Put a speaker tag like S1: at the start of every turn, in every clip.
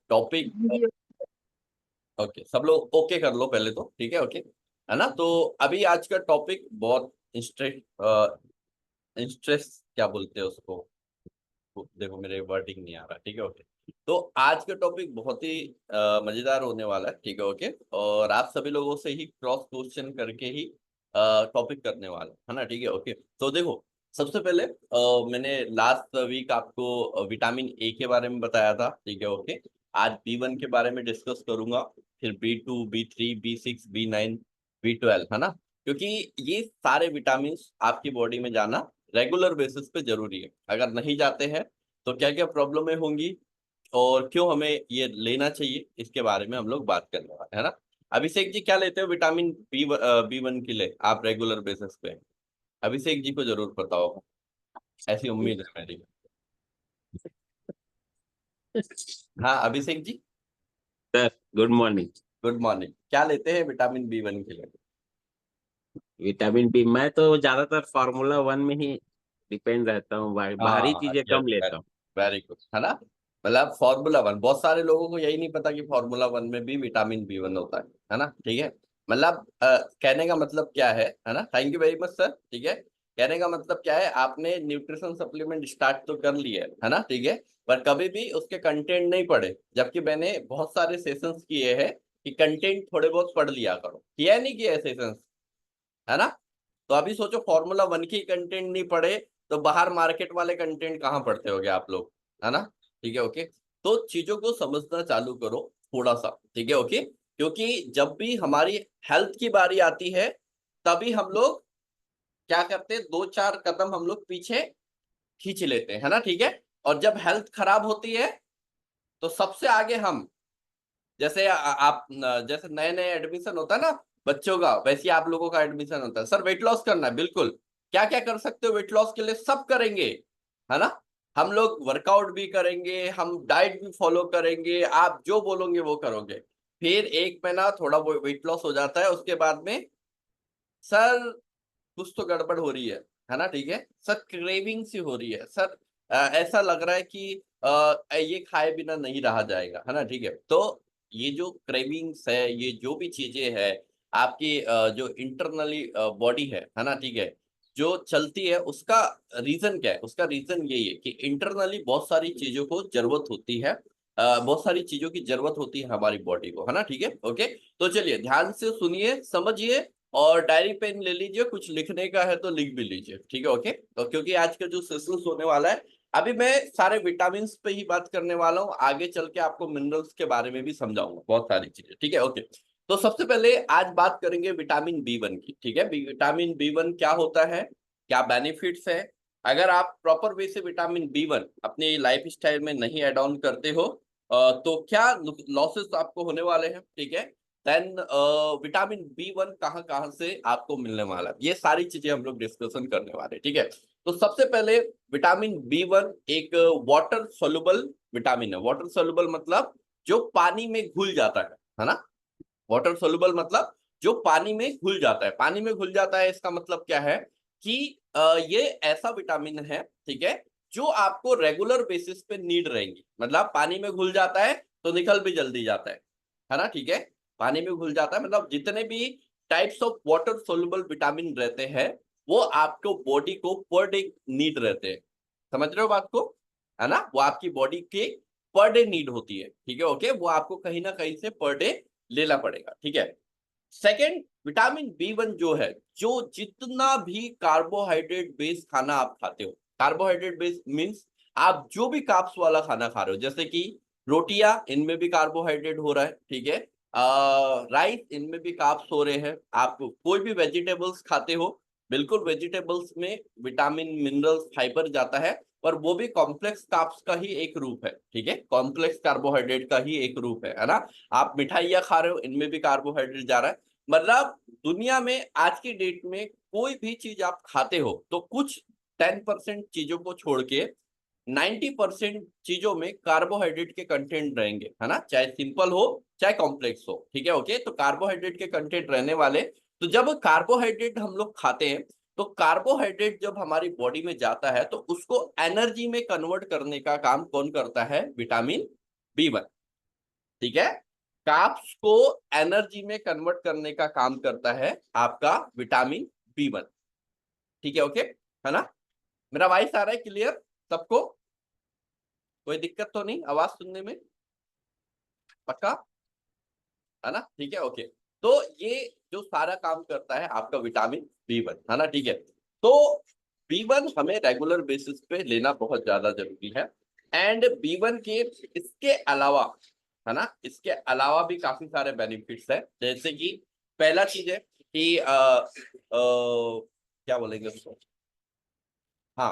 S1: Topic. Okay, सब लोग okay कर लो पहले तो, ठीक है, ओके है ना। तो अभी आज का टॉपिक बहुत इंटरेस्ट क्या बोलते हैं उसको, देखो मेरे वर्डिंग नहीं आ रहा, ठीक है, ओके। तो आज का टॉपिक बहुत ही मजेदार होने वाला है, ठीक है, ओके। और आप सभी लोगों से ही क्रॉस क्वेश्चन करके ही टॉपिक करने वाला है ना, ठीक है, ओके। तो देखो, सबसे पहले मैंने लास्ट वीक आपको विटामिन ए के बारे में बताया था, ठीक है, ओके। आज बी 1 के बारे में डिस्कस करूंगा, फिर B 2, B 3, B 6, B 9, B 12, है ना। क्योंकि ये सारे विटामिन आपकी बॉडी में जाना रेगुलर बेसिस पे जरूरी है। अगर नहीं जाते हैं तो क्या क्या प्रॉब्लमें होंगी और क्यों हमें ये लेना चाहिए, इसके बारे में हम लोग बात करने वाले हैं ना। अभिषेक जी क्या लेते हो विटामिन बी 1 के लिए आप रेगुलर बेसिस पे? अभिषेक जी को जरूर पता होगा, ऐसी उम्मीद है मेरी। हाँ Abhishek ji,
S2: sir good morning.
S1: Good morning. क्या लेते हैं विटामिन बी 1 के लिए?
S2: विटामिन बी मैं तो ज्यादातर फार्मूला वन में ही डिपेंड रहता हूँ, बाहरी
S1: हाँ
S2: चीजें
S1: यस,
S2: कम लेता हूँ।
S1: वेरी गुड, है ना। मतलब फार्मूला 1, बहुत सारे लोगों को यही नहीं पता कि फार्मूला 1 में भी विटामिन बी 1 होता है ना, ठीक है। मतलब कहने का मतलब क्या है ना, thank you very much sir, ठीक है। कहने का मतलब क्या है, आपने न्यूट्रिशन सप्लीमेंट स्टार्ट तो कर लिया है ना, ठीक है। पर कभी भी उसके कंटेंट नहीं पढ़े, जबकि मैंने बहुत सारे सेशंस किए हैं कि कंटेंट थोड़े बहुत पढ़ लिया करो, किया है नहीं किया है सेशंस, है ना। तो अभी सोचो फार्मूला 1 की कंटेंट नहीं पढ़े तो बाहर मार्केट वाले कंटेंट कहाँ पढ़ते होगे आप लोग, है ना, ठीक है, ओके। तो चीजों को समझना चालू करो थोड़ा सा, ठीक है, ओके। क्योंकि जब भी हमारी हेल्थ की बारी आती है तभी हम लोग क्या करते हैं, 2-4 कदम हम लोग पीछे खींच लेते हैं, है ना, ठीक है। और जब हेल्थ खराब होती है तो सबसे आगे हम, जैसे आप जैसे नए नए एडमिशन होता है ना बच्चों का, वैसे ही आप लोगों का एडमिशन होता है। सर वेट लॉस करना है, बिल्कुल। क्या क्या कर सकते हो वेट लॉस के लिए, सब करेंगे, है ना। हम लोग वर्कआउट भी करेंगे, हम डाइट भी फॉलो करेंगे, आप जो बोलोगे वो करोगे। फिर 1 महीना थोड़ा वेट लॉस हो जाता है, उसके बाद में सर कुछ तो गड़बड़ हो रही है ना, ठीक है सर, क्रेविंग सी हो रही है सर, ऐसा लग रहा है कि ये खाए बिना नहीं रहा जाएगा, है ना, ठीक है। तो ये जो क्रेविंग्स है, ये जो भी चीजें है आपकी जो इंटरनली बॉडी है ना, ठीक है, जो चलती है, उसका रीजन क्या है? उसका रीजन यही है कि इंटरनली बहुत सारी चीजों को जरूरत होती है, बहुत सारी चीजों की जरूरत होती है हमारी बॉडी को, है ना, ठीक है, ओके। तो चलिए ध्यान से सुनिए, समझिए, और डायरी पेन ले लीजिए, कुछ लिखने का है तो लिख भी लीजिए, ठीक है, ओके। तो क्योंकि आज का जो सेशन होने वाला है, अभी मैं सारे विटामिन पे ही बात करने वाला हूँ, आगे चल के आपको मिनरल्स के बारे में भी समझाऊंगा बहुत सारी चीजें, ठीक है, ओके। तो सबसे पहले आज बात करेंगे विटामिन बी 1 की, ठीक है। विटामिन बी 1 क्या होता है, क्या बेनिफिट्स है? अगर आप प्रॉपर वे से विटामिन बी 1 अपने लाइफ स्टाइल में नहीं एड ऑन करते हो तो क्या लॉसेस आपको होने वाले हैं, ठीक है। देन विटामिन बी 1 कहाँ कहाँ से आपको मिलने वाला है, ये सारी चीजें हम लोग डिस्कशन करने वाले हैं, ठीक है। तो सबसे पहले विटामिन बी 1 एक वाटर सोलुबल विटामिन है। वाटर सोलुबल मतलब जो पानी में घुल जाता है ना। वाटर सोलुबल मतलब जो पानी में घुल जाता है। पानी में घुल जाता है इसका मतलब क्या है कि ये ऐसा विटामिन है, ठीक है, जो आपको रेगुलर बेसिस पे नीड रहेंगी। मतलब पानी में घुल जाता है तो निकल भी जल्दी जाता है ना, ठीक है। पानी में घुल जाता है मतलब जितने भी types of water soluble vitamin रहते हैं वो आपको बॉडी को पर डे नीड रहते हैं। समझ रहे हो बात को, है ना। वो आपकी बॉडी के पर डे नीड होती है, ठीक है, ओके। वो आपको कहीं ना कहीं से पर डे लेना पड़ेगा, ठीक है। सेकंड, विटामिन बी 1 जो है, जो जितना भी कार्बोहाइड्रेट बेस्ड खाना आप खाते हो, कार्बोहाइड्रेट बेस्ड मीन्स आप जो भी कार्ब्स वाला खाना खा रहे हो, जैसे कि रोटियां, इनमें भी कार्बोहाइड्रेट हो रहा है, ठीक है। राइस, इनमें भी कार्ब्स हो रहे हैं। आप कोई भी वेजिटेबल्स खाते हो, बिल्कुल वेजिटेबल्स में विटामिन मिनरल्स फाइबर जाता है, पर वो भी कॉम्प्लेक्स कार्ब्स का ही एक रूप है, ठीक है, कॉम्प्लेक्स कार्बोहाइड्रेट का ही एक रूप है ना। आप मिठाइयाँ खा रहे हो, इनमें भी कार्बोहाइड्रेट जा रहा है। मतलब दुनिया में आज की डेट में कोई भी चीज आप खाते हो तो कुछ 10% चीजों को छोड़ के 90% चीजों में कार्बोहाइड्रेट के कंटेंट रहेंगे, है ना, चाहे सिंपल हो चाहे कॉम्प्लेक्स हो, ठीक है, ओके। तो कार्बोहाइड्रेट के कंटेंट रहने वाले। तो जब कार्बोहाइड्रेट हम लोग खाते हैं तो कार्बोहाइड्रेट जब हमारी बॉडी में जाता है तो उसको एनर्जी में कन्वर्ट करने का काम कौन करता है? विटामिन बी 1, ठीक है। कार्ब्स को एनर्जी में कन्वर्ट करने का काम करता है आपका विटामिन B1। ठीक है, ओके, है ना। मेरा वॉइस आ रहा है क्लियर सबको? कोई दिक्कत तो नहीं आवाज सुनने में? पक्का, है ना, ठीक है, ओके। तो ये जो सारा काम करता है आपका विटामिन B1, है ना, ठीक है। तो B1 हमें रेगुलर बेसिस पे लेना बहुत ज्यादा जरूरी है। एंड B1 के इसके अलावा, है ना, इसके अलावा भी काफी सारे बेनिफिट्स है। जैसे कि पहला चीज है कि क्या बोलेंगे उसको, हाँ,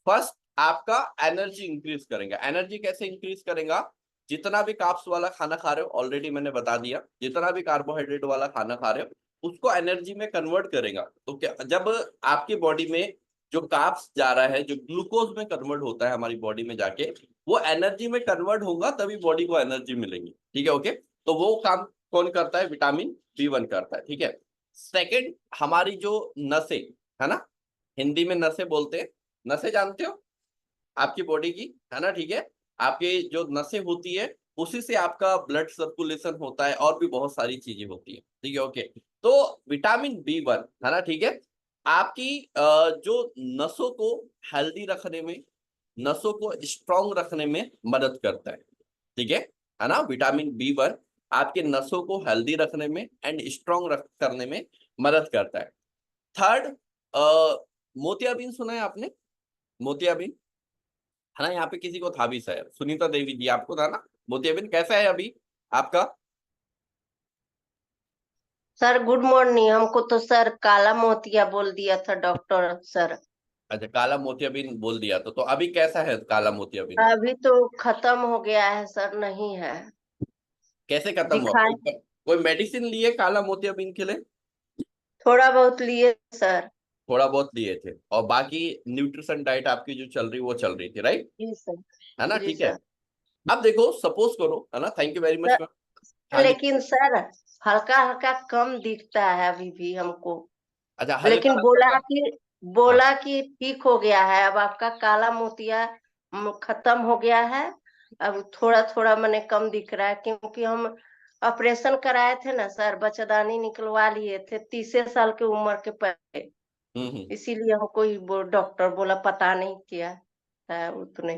S1: फर्स्ट आपका एनर्जी इंक्रीज करेगा। एनर्जी कैसे इंक्रीज करेगा? जितना भी कार्ब्स वाला खाना खा रहे हो, ऑलरेडी मैंने बता दिया, जितना भी कार्बोहाइड्रेट वाला खाना खा रहे हो उसको एनर्जी में कन्वर्ट करेगा। तो क्या, जब आपकी बॉडी में जो कार्ब्स जा रहा है, जो ग्लूकोज में कन्वर्ट होता है हमारी बॉडी में जाके, वो एनर्जी में कन्वर्ट होगा, तभी बॉडी को एनर्जी मिलेगी। ठीक है, ओके। तो वो काम कौन करता है? विटामिन B1 करता है। ठीक है। सेकेंड, हमारी जो नसें, है ना, हिंदी में नसें बोलते हैं, नसें जानते हो आपकी बॉडी की, है ना, ठीक है। आपके जो नसें होती है उसी से आपका ब्लड सर्कुलेशन होता है और भी बहुत सारी चीजें होती है। ठीक है, ओके। तो विटामिन B1, है ना, ठीक है, आपकी जो नसों को हेल्दी रखने में, नसों को स्ट्रांग रखने में मदद करता है। ठीक है ना। विटामिन B1 आपके नसों को हेल्दी रखने में एंड स्ट्रांग करने में मदद करता है। थर्ड, मोतियाबिंद सुना है आपने? मोतियाबिंद, है ना, यहाँ पे किसी को था भी शायद, सुनीता देवी जी आपको था ना? मोतियाबिंद कैसा है अभी आपका?
S3: Sir good morning. हमको तो सर काला मोतिया बोल दिया था डॉक्टर सर।
S1: अच्छा, काला मोतियाबिंद बोल दिया तो अभी कैसा है काला मोतियाबिंद?
S3: अभी तो खत्म हो गया है सर, नहीं है।
S1: कैसे खत्म हुआ?
S3: दिखाए,
S1: कोई मेडिसिन लिए काला मोतियाबिंद के लिए?
S3: थोड़ा बहुत लिए सर।
S1: थोड़ा बहुत लिए थे, और बाकी न्यूट्रिशन डाइट आपकी जो चल रही वो चल रही थी, राइट?
S3: जी सर।
S1: है ना,
S3: जी
S1: ठीक है।
S3: सर।
S1: अब देखो, सपोज करो, है ना, thank you very much.
S3: Sir,
S1: हाँ जी।
S3: लेकिन सर हल्का हल्का कम दिखता है अभी भी हमको।
S1: अच्छा, हल्का
S3: लेकिन
S1: हल्का। हाँ,
S3: बोला कि ठीक हो गया है, अब आपका काला मोतिया खत्म हो गया है। अब थोड़ा थोड़ा मैंने कम दिख रहा है, क्योंकि हम ऑपरेशन कराए थे ना सर, बच्चेदानी निकलवा लिए थे 30 साल की उम्र के पहले।
S1: हम्म।
S3: इसीलिए हमको ही डॉक्टर बोला पता नहीं क्या है उतने।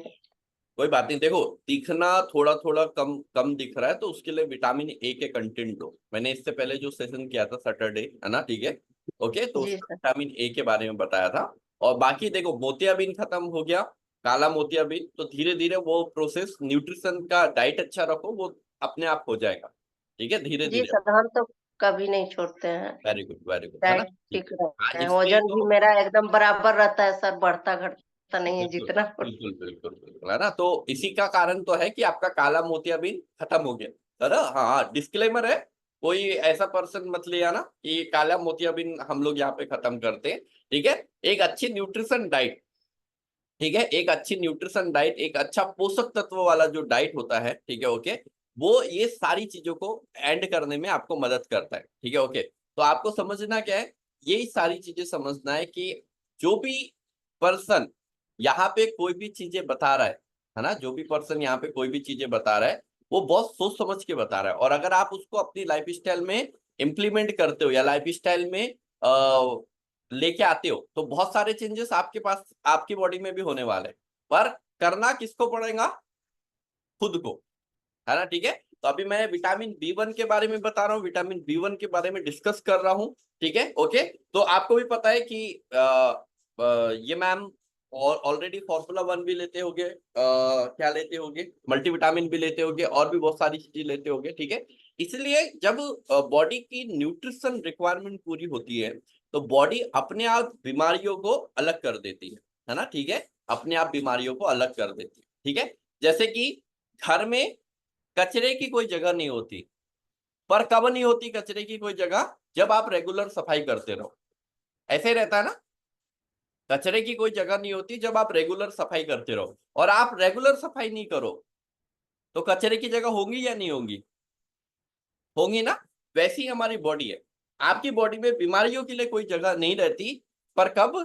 S1: कोई बात नहीं, देखो, दिखना थोड़ा थोड़ा कम कम दिख रहा है तो उसके लिए विटामिन A के कंटेंट लो। मैंने इससे पहले जो सेशन किया था सैटरडे, है ना, ठीक है, ओके, तो
S3: जी
S1: उसमें
S3: सर।
S1: विटामिन A के बारे में बताया था। और बाकी देखो, मोतियाबिंद खत्म हो गया, काला मोतियाबिंद, तो धीरे धीरे वो प्रोसेस, न्यूट्रिशन का डाइट अच्छा रखो, वो अपने आप हो जाएगा। ठीक है, धीरे
S3: जी
S1: धीरे।
S3: सर, हम तो कभी नहीं छोड़ते हैं।
S1: वेरी गुड, वेरी गुड, है ना,
S3: डाइट
S1: ठीक
S3: ठीक
S1: है। हाँ,
S3: रहता है,
S1: इसलिए
S3: वजन भी
S1: तो
S3: मेरा एकदम बराबर रहता है सर, बढ़ता घटता नहीं है
S1: बिल्कुल
S3: जितना।
S1: बिल्कुल बिल्कुल बिल्कुल, है ना। तो इसी का कारण तो है कि आपका काला मोतियाबिंद खत्म हो गया, है ना। हाँ, डिस्क्लेमर है, कोई ऐसा पर्सन मत ले आना कि काला मोतियाबिंद हम लोग यहाँ पे खत्म करते हैं। ठीक है। एक अच्छी न्यूट्रिशन डाइट, ठीक है, एक अच्छी न्यूट्रिशन डाइट, एक अच्छा पोषक तत्व वाला जो डाइट होता है, ठीक है, ओके, वो ये सारी चीजों को एंड करने में आपको मदद करता है। ठीक है, ओके। तो आपको समझना क्या है, यही सारी चीजें समझना है कि जो भी पर्सन यहाँ पे कोई भी चीजें बता रहा है ना, जो भी पर्सन यहाँ पे कोई भी चीजें बता रहा है, वो बहुत सोच समझ के बता रहा है। और अगर आप उसको अपनी लाइफ स्टाइल में इम्प्लीमेंट करते हो या लाइफ स्टाइल में लेके आते हो, तो बहुत सारे चेंजेस आपके पास, आपकी बॉडी में भी होने वाले हैं। पर करना किसको पड़ेगा? खुद को, है ना, ठीक है। तो अभी मैं विटामिन B1 के बारे में बता रहा हूँ, विटामिन B1 के बारे में डिस्कस कर रहा हूँ। ठीक है, ओके। तो आपको भी पता है कि ये मैम और ऑलरेडी Formula 1 भी लेते होगे, क्या लेते होगे, मल्टीविटामिन भी लेते होगे, और भी बहुत सारी चीजें लेते होगे। ठीक है। इसलिए जब बॉडी की न्यूट्रिशन रिक्वायरमेंट पूरी होती है, तो बॉडी अपने आप बीमारियों को अलग कर देती है ना, ठीक है, अपने आप बीमारियों को अलग कर देती है। ठीक है। जैसे कि घर में कचरे की कोई जगह नहीं होती, पर कब नहीं होती कचरे की कोई जगह? जब आप रेगुलर सफाई करते रहो। ऐसे ही रहता है ना, कचरे की कोई जगह नहीं होती जब आप रेगुलर सफाई करते रहो। और आप रेगुलर सफाई नहीं करो तो कचरे की जगह होंगी या नहीं होंगी? होंगी ना। वैसी ही हमारी बॉडी है, आपकी बॉडी में बीमारियों के लिए कोई जगह नहीं रहती। पर कब?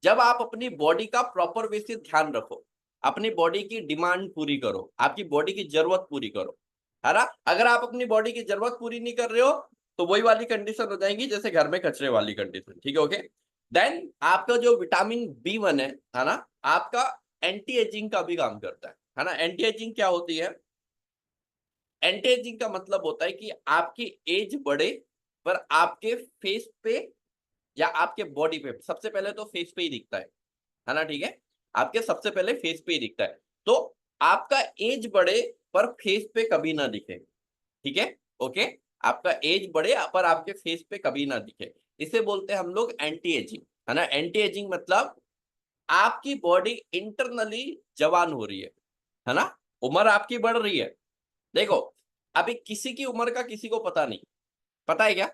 S1: जब आप अपनी बॉडी का प्रॉपर वे से ध्यान रखो, अपनी बॉडी की डिमांड पूरी करो, आपकी बॉडी की जरूरत पूरी करो। है ना। अगर आप अपनी बॉडी की जरूरत पूरी नहीं कर रहे हो तो वही वाली कंडीशन हो जाएंगी जैसे घर में कचरे वाली कंडीशन, ठीक है ओके। देन आपका जो विटामिन B1 है ना, आपका एंटी एजिंग का भी काम करता है ना। एंटी एजिंग क्या होती है? एंटी एजिंग का मतलब होता है कि आपकी एज बढ़े पर आपके फेस पे या आपके बॉडी पे, सबसे पहले तो फेस पे ही दिखता है ना, ठीक है। आपके सबसे पहले फेस पे ही दिखता है, तो आपका एज बढ़े पर फेस पे कभी ना दिखे, ठीक है ओके। आपका एज बढ़े पर आपके फेस पे कभी ना दिखे, इसे बोलते हैं हम लोग एंटी एजिंग, है ना। एंटी एजिंग मतलब आपकी बॉडी इंटरनली जवान हो रही है ना, उम्र आपकी बढ़ रही है। देखो अभी किसी की उम्र का किसी को पता नहीं, पता है क्या?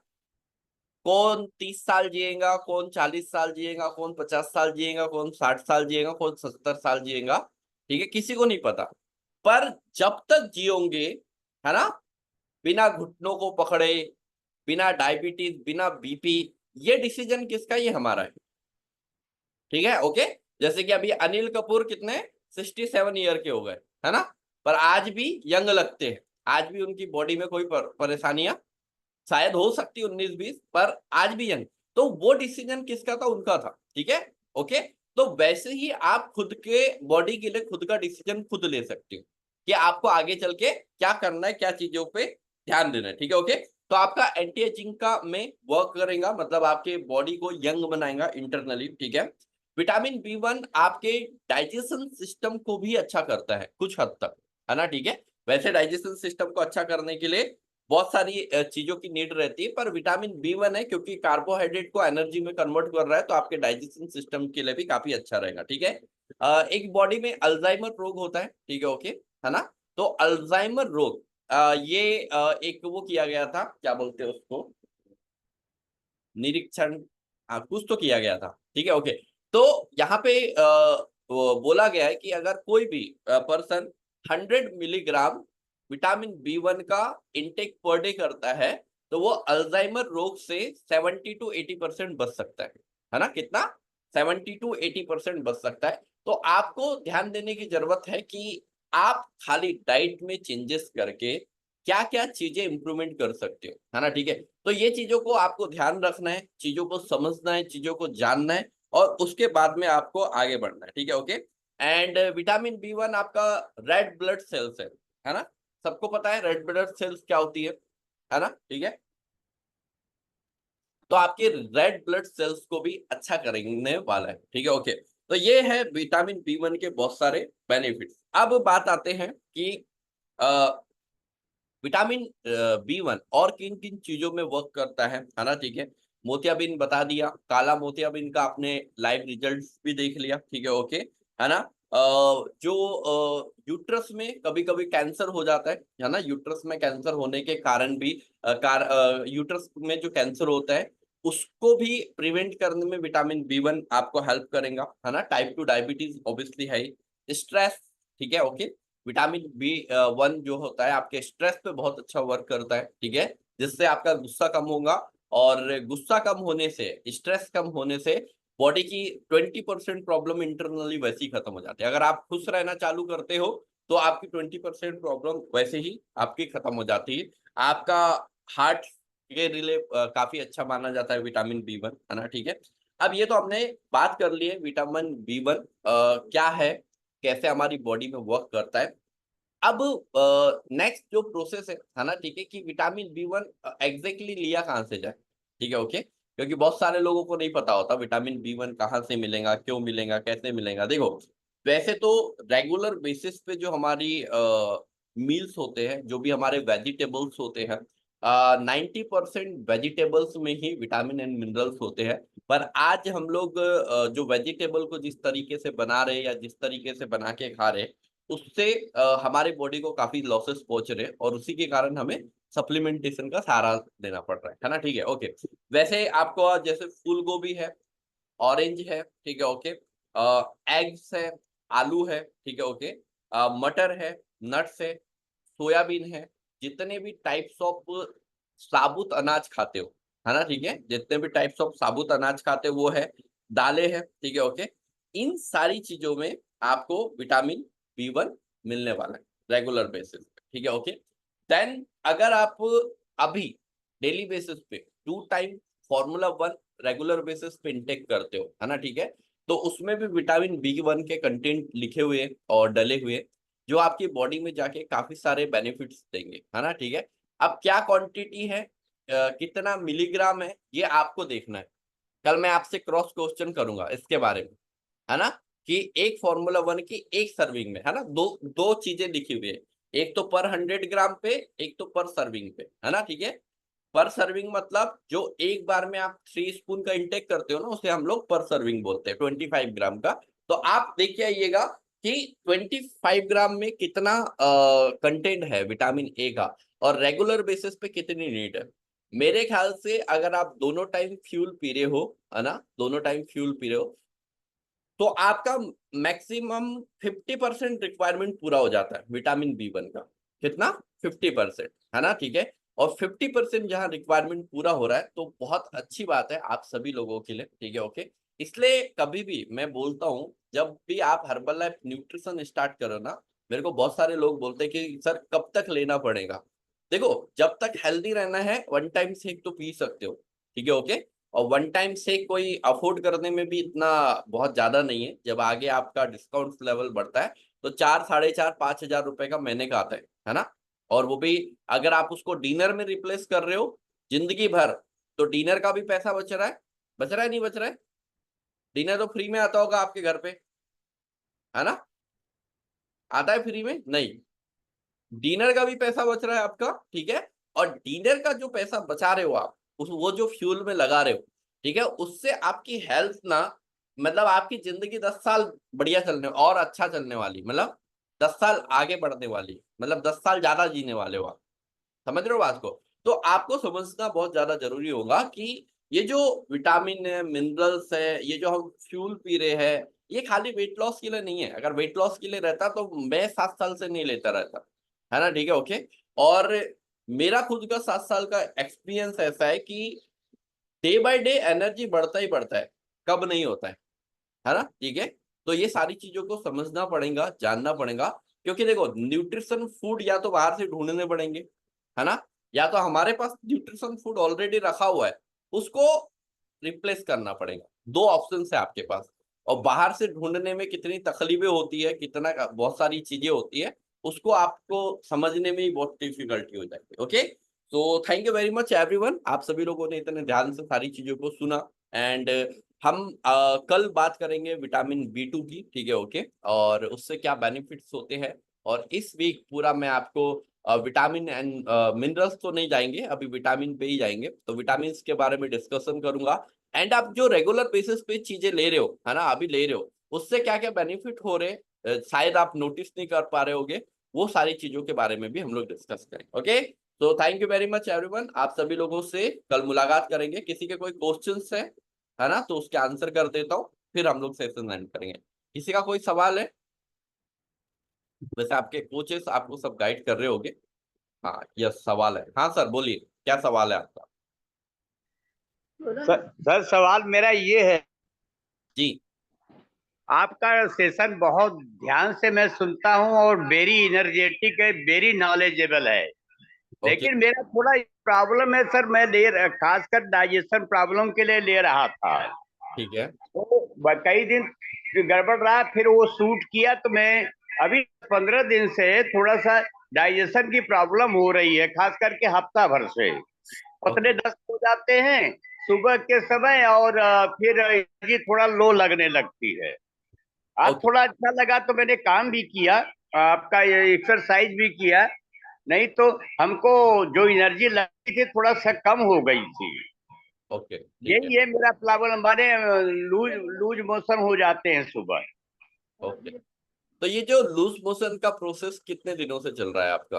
S1: कौन 30 साल जिएगा, कौन 40 साल जिएगा, कौन 50 साल जिएगा, कौन 60 साल जिएगा, कौन 70 साल जिएगा, ठीक है, किसी को नहीं पता। पर जब तक जियोगे, है ना, बिना घुटनों को पकड़े, बिना डायबिटीज, बिना बीपी, ये डिसीजन किसका? ये हमारा है, ठीक है ओके। जैसे कि अभी अनिल कपूर कितने 67 ईयर के हो गए, है ना, पर आज भी यंग लगते हैं। आज भी उनकी बॉडी में कोई परेशानियां शायद हो सकती 19-20, पर आज भी यंग। तो वो डिसीजन किसका था? उनका था, ठीक है ओके। तो वैसे ही आप खुद के बॉडी के लिए खुद का डिसीजन खुद ले सकते हो कि आपको आगे चल के क्या करना है, क्या चीजों पे ध्यान देना है, ठीक है ओके। तो आपका एंटी एजिंग का में वर्क करेगा, मतलब आपके बॉडी को यंग बनाएगा इंटरनली, ठीक है। विटामिन B1 आपके डाइजेशन सिस्टम को भी अच्छा करता है कुछ हद तक, है ना, ठीक है। वैसे डाइजेशन सिस्टम को अच्छा करने के लिए बहुत सारी चीजों की नीड रहती है, पर विटामिन B1 है क्योंकि कार्बोहाइड्रेट को एनर्जी में कन्वर्ट कर रहा है, तो आपके डाइजेशन सिस्टम के लिए भी काफी अच्छा रहेगा, ठीक है। एक बॉडी में अल्जाइमर रोग होता है, ठीक है ओके, है ना। तो अल्जाइमर रोग ये एक वो किया गया था, क्या बोलते हैं उसको, निरीक्षण, कुछ तो किया गया था, ठीक है ओके। तो यहाँ पे वो बोला गया है कि अगर कोई भी पर्सन 100 मिलीग्राम विटामिन B1 का इनटेक पर डे करता है तो वो अल्जाइमर रोग से 70 to 80% बच सकता है ना। कितना? 70 to 80% बच सकता है। तो आपको ध्यान देने की जरूरत है कि आप खाली डाइट में चेंजेस करके क्या क्या चीजें इंप्रूवमेंट कर सकते हो, है ना, ठीक है। तो ये चीजों को आपको ध्यान रखना है, चीजों को समझना है, चीजों को जानना है, और उसके बाद में आपको आगे बढ़ना है, ठीक है ओके। एंड विटामिन B1 आपका रेड ब्लड सेल्स है ना। सबको पता है रेड ब्लड सेल्स क्या होती है ना, ठीक है। तो आपके रेड ब्लड सेल्स को भी अच्छा करने वाला है, ठीक है ओके। तो ये है विटामिन B1 के बहुत सारे बेनिफिट्स। अब बात आते हैं कि विटामिन B1 और किन किन चीजों में वर्क करता है ना, ठीक है। मोतियाबिंद बता दिया, काला मोतियाबिंद का आपने लाइव रिजल्ट्स भी देख लिया, ठीक है ओके, है ना। जो यूट्रस में कभी कभी कैंसर हो जाता है ना, यूट्रस में कैंसर होने के कारण भी यूट्रस में जो कैंसर होता है उसको भी प्रिवेंट करने में विटामिन B1 आपको हेल्प करेगा, है ना। टाइप 2 डायबिटीज ऑब्वियसली है, स्ट्रेस, ठीक है ओके। विटामिन B1 जो होता है आपके स्ट्रेस पे बहुत अच्छा वर्क करता है, ठीक है, जिससे आपका गुस्सा कम होगा, और गुस्सा कम होने से, स्ट्रेस कम होने से बॉडी की 20% प्रॉब्लम इंटरनली वैसे ही खत्म हो जाती है। अगर आप खुश रहना चालू करते हो तो आपकी 20% प्रॉब्लम वैसे ही आपकी खत्म हो जाती है। आपका हार्ट के लिए काफी अच्छा माना जाता है विटामिन B1, है ना, ठीक है। अब ये तो हमने बात कर ली है विटामिन B1 क्या है, कैसे हमारी बॉडी में वर्क करता है। अब नेक्स्ट जो प्रोसेस है ना, ठीक है, कि विटामिन B1 एग्जैक्टली लिया कहाँ से जाए, ठीक है ओके, क्योंकि बहुत सारे लोगों को नहीं पता होता विटामिन B1 कहाँ से मिलेगा, क्यों मिलेगा, कैसे मिलेगा। देखो वैसे तो रेगुलर बेसिस पे जो हमारी मील्स होते हैं, जो भी हमारे वेजिटेबल्स होते हैं, 90% वेजिटेबल्स में ही विटामिन एंड मिनरल्स होते हैं। पर आज हम लोग जो वेजिटेबल को जिस तरीके से बना रहे हैं या जिस तरीके से बना के खा रहे हैं उससे हमारे बॉडी को काफी लॉसेस पहुंच रहे हैं, और उसी के कारण हमें सप्लीमेंटेशन का सहारा लेना पड़ रहा है ना, ठीक है ओके। वैसे आपको जैसे फूल गोभी है, ऑरेंज है, ठीक है ओके, एग्स है, आलू है, ठीक है ओके, मटर है, नट्स है, सोयाबीन है, जितने भी टाइप्स ऑफ साबुत अनाज खाते हो, है ना, ठीक है, जितने भी टाइप्स ऑफ साबुत अनाज खाते हो वो है, दालें हैं, ठीक है ओके। इन सारी चीजों में आपको विटामिन B1 मिलने वाला है रेगुलर बेसिस पे, ठीक है ओके। देन अगर आप अभी डेली बेसिस पे 2 टाइम Formula 1 रेगुलर बेसिस पे इंटेक करते हो, है ना, ठीक है, तो उसमें भी विटामिन B1 के कंटेंट लिखे हुए और डले हुए, जो आपकी बॉडी में जाके काफी सारे बेनिफिट्स देंगे, है ना, ठीक है। अब क्या क्वांटिटी है, कितना मिलीग्राम है, ये आपको देखना है। कल मैं आपसे क्रॉस क्वेश्चन करूंगा इसके बारे में, है ना, कि एक Formula 1 की एक सर्विंग में, है ना, दो दो चीजें लिखी हुई है, एक तो पर 100 ग्राम पे, एक तो पर सर्विंग पे, है ना, ठीक है। पर सर्विंग मतलब जो एक बार में आप 3 स्पून का इंटेक करते हो ना, उसे हम लोग पर सर्विंग बोलते हैं, 25 ग्राम का। तो आप देखिए आइएगा कि 25 ग्राम में कितना कंटेंट है विटामिन ए का, और रेगुलर बेसिस पे कितनी नीड है। मेरे ख्याल से अगर आप दोनों टाइम फ्यूल पी रहे हो, है ना, दोनों टाइम फ्यूल पी रहे हो, तो आपका मैक्सिमम 50% रिक्वायरमेंट पूरा हो जाता है विटामिन B1 का। कितना? 50%, है ना, ठीक है। और 50% जहां रिक्वायरमेंट पूरा हो रहा है, तो बहुत अच्छी बात है आप सभी लोगों के लिए, ठीक है, ओके। इसलिए कभी भी मैं बोलता हूँ, जब भी आप हर्बल लाइफ न्यूट्रिशन स्टार्ट करो ना, मेरे को बहुत सारे लोग बोलते हैं कि सर कब तक लेना पड़ेगा। देखो, जब तक हेल्दी रहना है, 1 टाइम शेक तो पी सकते हो, ठीक है, ओके। और 1 टाइम से कोई अफोर्ड करने में भी इतना बहुत ज्यादा नहीं है। जब आगे आपका डिस्काउंट लेवल बढ़ता है, तो 4, 4.5, 5 हजार रुपए का महीने का आता है ना। और वो भी अगर आप उसको डिनर में रिप्लेस कर रहे हो जिंदगी भर, तो डिनर का भी पैसा बच रहा है, बच रहा है, नहीं बच रहा है? डिनर तो फ्री में आता होगा आपके घर पे, है ना? आता है फ्री में? नहीं। डिनर का भी पैसा बच रहा है आपका, ठीक है। और डिनर का जो पैसा बचा रहे हो आप, उस वो जो फ्यूल में लगा रहे हो, ठीक है, उससे आपकी हेल्थ ना, मतलब आपकी जिंदगी 10 साल बढ़िया चलने और अच्छा चलने वाली, मतलब 10 साल आगे बढ़ने वाली, मतलब 10 साल ज्यादा जीने वाले हो आप। समझ रहे हो बात को? तो आपको समझना बहुत ज्यादा जरूरी होगा कि ये जो विटामिन है, मिनरल्स है, ये जो हम फ्यूल पी रहे हैं, ये खाली वेट लॉस के लिए नहीं है। अगर वेट लॉस के लिए रहता तो मैं 7 साल से नहीं लेता रहता, है ना, ठीक है, ओके। और मेरा खुद का 7 साल का एक्सपीरियंस ऐसा है कि डे बाय डे एनर्जी बढ़ता ही बढ़ता है, कब नहीं होता है ना, ठीक है। तो ये सारी चीजों को समझना पड़ेगा, जानना पड़ेगा, क्योंकि देखो न्यूट्रिशन फूड या तो बाहर से ढूंढने पड़ेंगे, है ना, या तो हमारे पास न्यूट्रिशन फूड ऑलरेडी रखा हुआ है, उसको रिप्लेस करना पड़ेगा। दो ऑप्शन है आपके पास। और बाहर से ढूंढने में कितनी तकलीफें होती है, कितना बहुत सारी चीजें होती है, उसको आपको समझने में ही बहुत डिफिकल्टी हो जाएगी, ओके। तो thank you very much everyone, आप सभी लोगों ने इतने ध्यान से सारी चीजों को सुना। एंड हम कल बात करेंगे विटामिन B2 की, ठीक है, ओके, और उससे क्या बेनिफिट्स होते हैं। और इस वीक पूरा मैं आपको विटामिन एंड मिनरल्स तो नहीं जाएंगे, अभी विटामिन पे ही जाएंगे, तो विटामिन के बारे में डिस्कशन करूंगा। एंड आप जो रेगुलर बेसिस पे चीजें ले रहे हो, है ना, अभी ले रहे हो, उससे क्या क्या बेनिफिट हो रहे शायद आप नोटिस नहीं कर पा रहे होगे, वो सारी चीजों के बारे में भी हम लोग डिस्कस करेंगे, ओके। तो thank you very much everyone, आप सभी लोगों से कल मुलाकात करेंगे। किसी के कोई क्वेश्चंस है ना, तो उसके आंसर कर देता हूँ, फिर हम लोग सेशन एंड करेंगे। किसी का कोई सवाल है? वैसे आपके कोचेस आपको सब गाइड कर रहे होंगे। हाँ, यस, सवाल है, हाँ सर बोलिए, क्या सवाल है आपका?
S4: सर सवाल मेरा ये है,
S1: जी।
S4: आपका सेशन बहुत ध्यान से मैं सुनता हूँ और वेरी इनर्जेटिक है, वेरी नॉलेजेबल है।
S1: ओके।
S4: लेकिन मेरा थोड़ा प्रॉब्लम है सर, मैं खासकर डाइजेशन प्रॉब्लम के लिए ले रहा था,
S1: ठीक है।
S4: तो कई दिन गड़बड़ रहा, फिर वो सूट किया, तो मैं अभी 15 दिन से थोड़ा सा डाइजेशन की प्रॉब्लम हो रही है, खास करके हफ्ता भर से पतले
S1: ओके।
S4: दस्त हो जाते हैं सुबह के समय, और फिर एनर्जी थोड़ा लो लगने लगती है। आज
S1: ओके।
S4: थोड़ा अच्छा लगा तो मैंने काम भी किया, आपका ये एक्सरसाइज भी किया, नहीं तो हमको जो एनर्जी लगी थी थोड़ा सा कम हो गई थी।
S1: ओके, ठीक है।
S4: यही है मेरा प्रॉब्लम, हमारे लूज लूज मोशन हो जाते हैं सुबह।
S1: ओके, तो ये जो लूज मोशन का प्रोसेस कितने दिनों से चल रहा है आपका?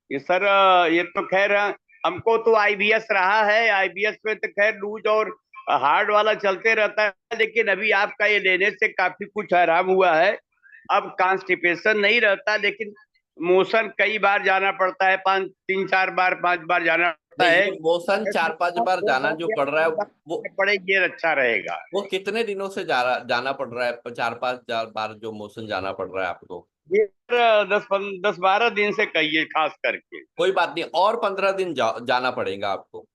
S4: ये सर ये तो खैर हमको तो आईबीएस रहा है, आईबीएस में तो खैर लूज और हार्ड वाला चलते रहता है, लेकिन अभी आपका ये लेने से काफी कुछ आराम हुआ है। अब कॉन्स्टिपेशन नहीं रहता, लेकिन मोशन कई बार जाना पड़ता है, 3, 4 बार 5 बार जाना पड़ता
S1: नहीं,
S4: है।
S1: ये मोशन 4, 5 बार जाना जो पड़ रहा है, वो
S4: पड़े ये अच्छा रहेगा।
S1: वो कितने दिनों से जाना पड़ रहा है? 4, 5 बार जो मोशन जाना पड़ रहा है आपको?
S4: ये 10-12 दिन से कहिए खास करके।
S1: कोई बात नहीं, और 15 दिन जाना पड़ेगा आपको।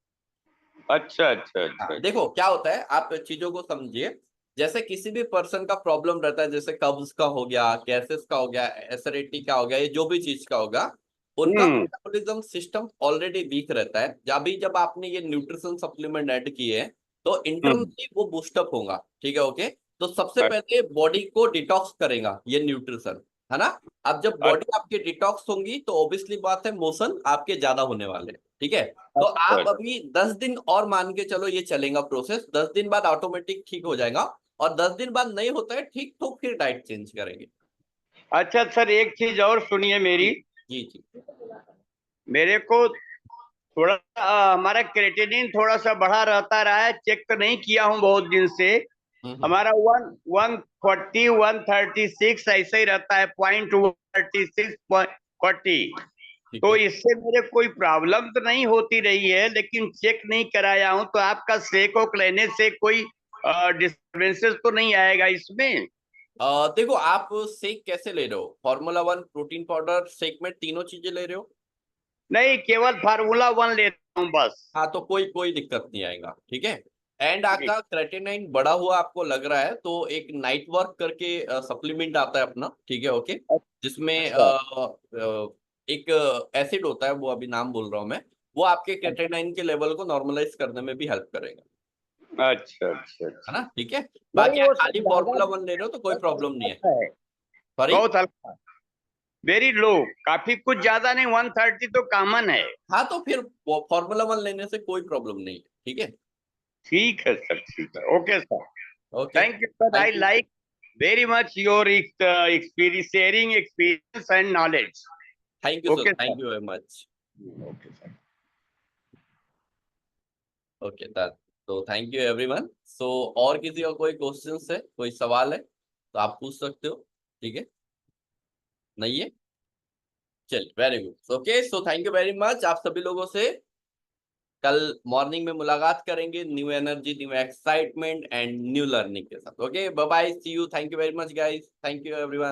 S4: अच्छा अच्छा अच्छा।
S1: हाँ, देखो क्या होता है, आप चीजों को समझिए। जैसे किसी भी पर्सन का प्रॉब्लम रहता है, जैसे कब्ज का हो गया, गैसेस का हो गया, एसिडिटी का हो गया, ये जो भी चीज का होगा, उनका
S4: हम्म।
S1: मेटाबॉलिज्म सिस्टम ऑलरेडी वीक रहता है। जब आपने ये न्यूट्रिशन सप्लीमेंट ऐड किए हैं तो
S4: हम्म।
S1: इंटरनली वो बूस्टअप होगा। ठीक है, ओके। तो सबसे पहले बॉडी को डिटॉक्स करेगा ये न्यूट्रिशन, है ना। अब जब बॉडी आपकी डिटॉक्स होंगी तो ऑब्वियसली बात है, मोशन आपके ज्यादा होने वाले हैं। ठीक है, तो
S4: अच्छा।
S1: आप अभी 10 दिन और मान के चलो, ये चलेगा प्रोसेस। 10 दिन बाद ऑटोमेटिक ठीक हो जाएगा, और 10 दिन बाद नहीं होता है ठीक तो फिर डाइट चेंज करेंगे।
S4: अच्छा सर, एक चीज और सुनिए मेरी।
S1: जी जी।
S4: मेरे को थोड़ा हमारा क्रेटिनिन थोड़ा सा बढ़ा रहता रहा है, चेक तो नहीं किया हूँ बहुत दिन से।
S1: हम्म।
S4: हमारा 140 136 ऐसे ही रहता है, 0.136
S1: ठीक
S4: तो
S1: है।
S4: इससे मेरे कोई प्रॉब्लम तो नहीं होती रही है, लेकिन चेक नहीं कराया हूँ। तो आपका सेक ओक लेने से कोई डिस्टर्बेंसेस तो नहीं आएगा इसमें?
S1: देखो, आप शेक कैसे ले रहे हो? फार्मूला 1 प्रोटीन पाउडर शेक में तीनों चीजें ले रहे हो?
S4: नहीं, केवल फार्मूला 1 लेता हूँ बस।
S1: हाँ, तो कोई कोई दिक्कत नहीं आएगा। ठीक है। एंड
S4: जी।
S1: आपका क्रेटिनाइन बढ़ा हुआ आपको लग रहा है, तो एक नाइट वर्क करके सप्लीमेंट आता है अपना। ठीक है, ओके। जिसमें
S4: अच्छा
S1: एक एसिड होता है, वो अभी नाम बोल रहा हूँ मैं। वो आपके क्रेटिनाइन के लेवल को नॉर्मलाइज करने में भी हेल्प करेगा,
S4: अच्छा अच्छा
S1: है ना।
S4: अच्छा।
S1: ठीक है।
S4: नहीं
S1: बाकी आप
S4: वो सब
S1: खाली
S4: ज्यादा
S1: फॉर्मूला 1 ले रहे हो तो कोई प्रॉब्लम नहीं है।
S4: है,
S1: सॉरी।
S4: बहुत हल्का, वेरी लो, काफी कुछ ज्यादा नहीं, 130 तो कॉमन है।
S1: हाँ, तो फिर फॉर्मूला 1 लेने से कोई प्रॉब्लम नहीं है। ठीक है।
S4: ठीक है सर, ठीक है, okay sir.
S1: Okay.
S4: Thank you sir, I
S1: thank you.
S4: Like very much your experience, sharing experience and knowledge.
S1: Thank you sir,
S4: okay
S1: thank
S4: sir.
S1: You very much.
S4: Okay sir.
S1: Okay sir, तो thank you everyone. सो और किसी का कोई question है, कोई सवाल है तो आप पूछ सकते हो। ठीक है, नहीं है? चलिए, very good. Okay, so thank you very much. आप सभी लोगों से कल मॉर्निंग में मुलाकात करेंगे, new energy, new excitement and new learning के साथ। Okay, bye bye, see you, thank you very much guys, thank you everyone.